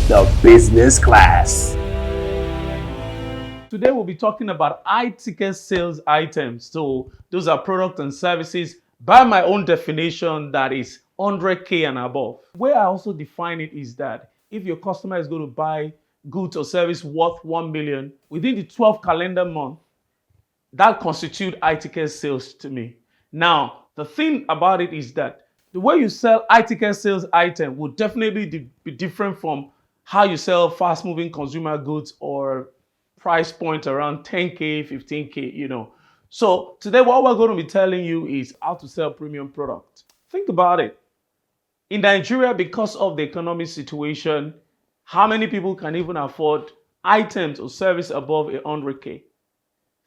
the business class. Today we'll be talking about high-ticket sales items. So those are products and services by my own definition that is 100K and above. The way I also define it is that if your customer is going to buy goods or service worth 1 million within the 12 calendar month, that constitutes high-ticket sales to me. Now, the thing about it is that the way you sell high-ticket sales item would definitely be different from how you sell fast-moving consumer goods or price point around 10K, 15K. So today what we're going to be telling you is how to sell premium product. Think about it. In Nigeria, because of the economic situation, how many people can even afford items or service above 100K?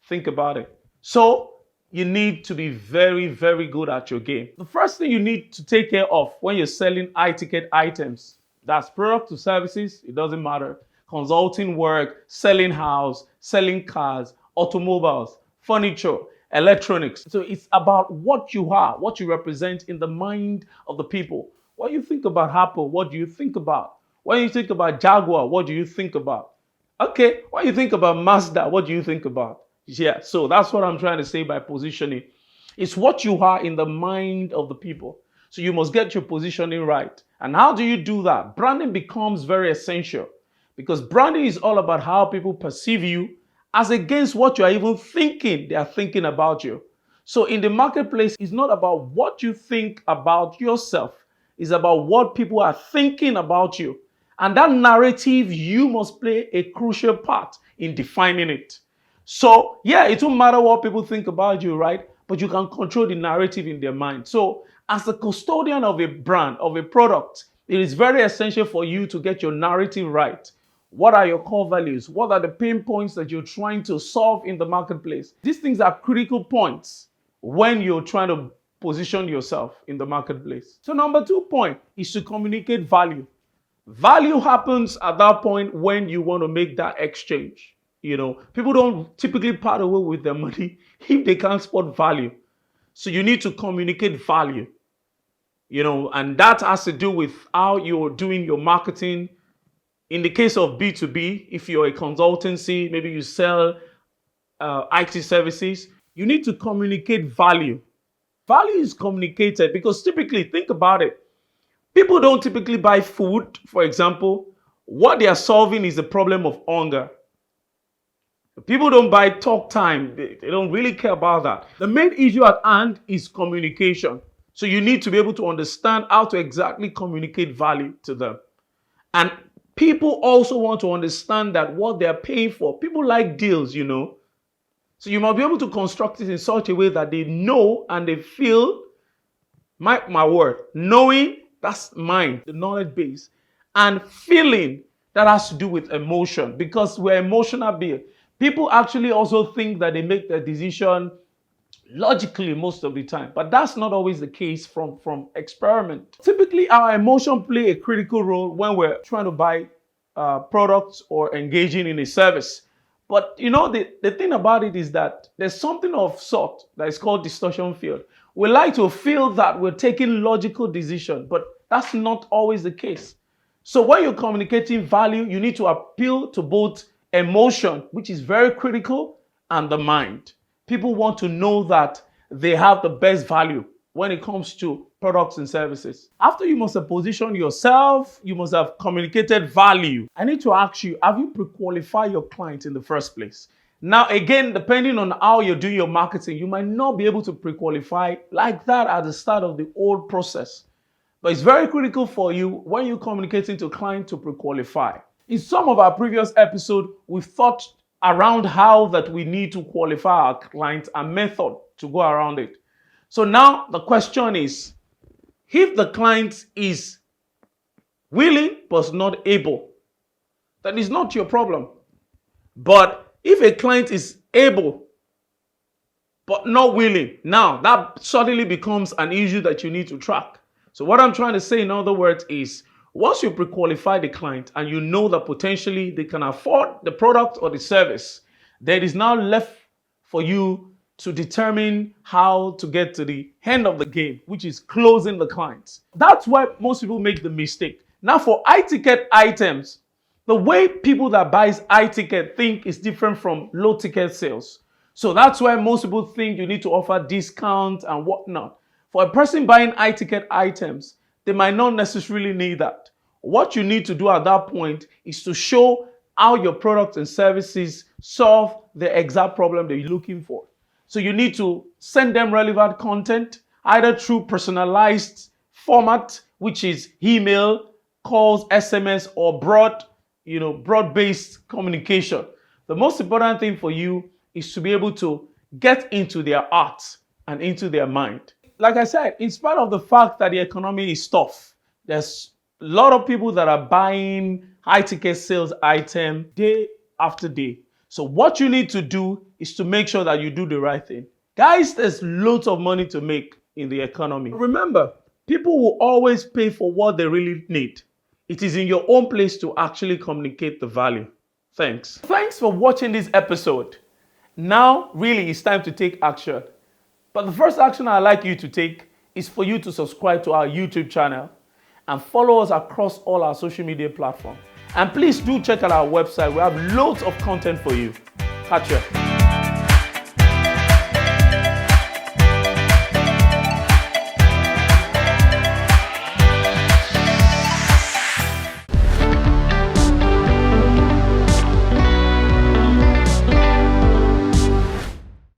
Think about it. So you need to be very, very good at your game. The first thing you need to take care of when you're selling high ticket items, that's product to services, it doesn't matter. Consulting work, selling house, selling cars, automobiles, furniture, electronics. So it's about what you are, what you represent in the mind of the people. When you think about Apple, what do you think about? When you think about Jaguar, what do you think about? Okay, when you think about Mazda, what do you think about? Yeah, so that's what I'm trying to say by positioning. It's what you are in the mind of the people. So you must get your positioning right. And how do you do that? Branding becomes very essential because branding is all about how people perceive you as against what you are even thinking they are thinking about you. So in the marketplace, it's not about what you think about yourself. It's about what people are thinking about you. And that narrative, you must play a crucial part in defining it. So, yeah, it won't matter what people think about you, right? But you can control the narrative in their mind. So, as the custodian of a brand, of a product, it is very essential for you to get your narrative right. What are your core values? What are the pain points that you're trying to solve in the marketplace? These things are critical points when you're trying to position yourself in the marketplace. So, number 2 point is to communicate value. Value happens at that point when you want to make that exchange. People don't typically part away with their money if they can't spot value. So you need to communicate value, and that has to do with how you're doing your marketing. In the case of B2B, if you're a consultancy, maybe you sell IT services, you need to communicate value. Value is communicated because typically, think about it, people don't typically buy food, for example. What they are solving is the problem of hunger. People don't buy talk time. They don't really care about that. The main issue at hand is communication. So you need to be able to understand how to exactly communicate value to them. And people also want to understand that what they're paying for. People like deals, So you must be able to construct it in such a way that they know and they feel, my word, knowing, that's mind, the knowledge base, and feeling, that has to do with emotion, because we're emotional beings. People actually also think that they make their decision logically most of the time, but that's not always the case from experiment. Typically, our emotion play a critical role when we're trying to buy products or engaging in a service. But the thing about it is that there's something of sort that is called distortion field. We like to feel that we're taking logical decision, but that's not always the case. So when you're communicating value, you need to appeal to both emotion, which is very critical, and the mind. People want to know that they have the best value when it comes to products and services. After you must have positioned yourself, you must have communicated value. I need to ask you, have you pre-qualified your client in the first place? Now, again, depending on how you're doing your marketing, you might not be able to pre-qualify like that at the start of the whole process. But it's very critical for you when you're communicating to client to pre-qualify. In some of our previous episodes, we've thought around how that we need to qualify our clients and method to go around it. So now the question is, if the client is willing but not able, that is not your problem. But if a client is able but not willing, now that suddenly becomes an issue that you need to track. So what I'm trying to say, in other words, is once you pre-qualify the client and you know that potentially they can afford the product or the service, then it is now left for you to determine how to get to the end of the game, which is closing the clients. That's why most people make the mistake. Now for high ticket items, The way people that buys high ticket think is different from low ticket sales. So that's why most people think you need to offer discounts and whatnot. For a person buying high ticket items, they might not necessarily need that. What you need to do at that point is to show how your products and services solve the exact problem that you're looking for. So you need to send them relevant content, either through personalized format, which is email, calls, SMS, or broad-based communication. The most important thing for you is to be able to get into their hearts and into their mind. Like I said, in spite of the fact that the economy is tough, there's a lot of people that are buying high-ticket sales items day after day. So what you need to do is to make sure that you do the right thing. Guys, there's loads of money to make in the economy. Remember, people will always pay for what they really need. It is in your own place to actually communicate the value. Thanks. Thanks for watching this episode. Now, really, it's time to take action. But the first action I'd like you to take is for you to subscribe to our YouTube channel and follow us across all our social media platforms. And please do check out our website. We have loads of content for you. Catch you.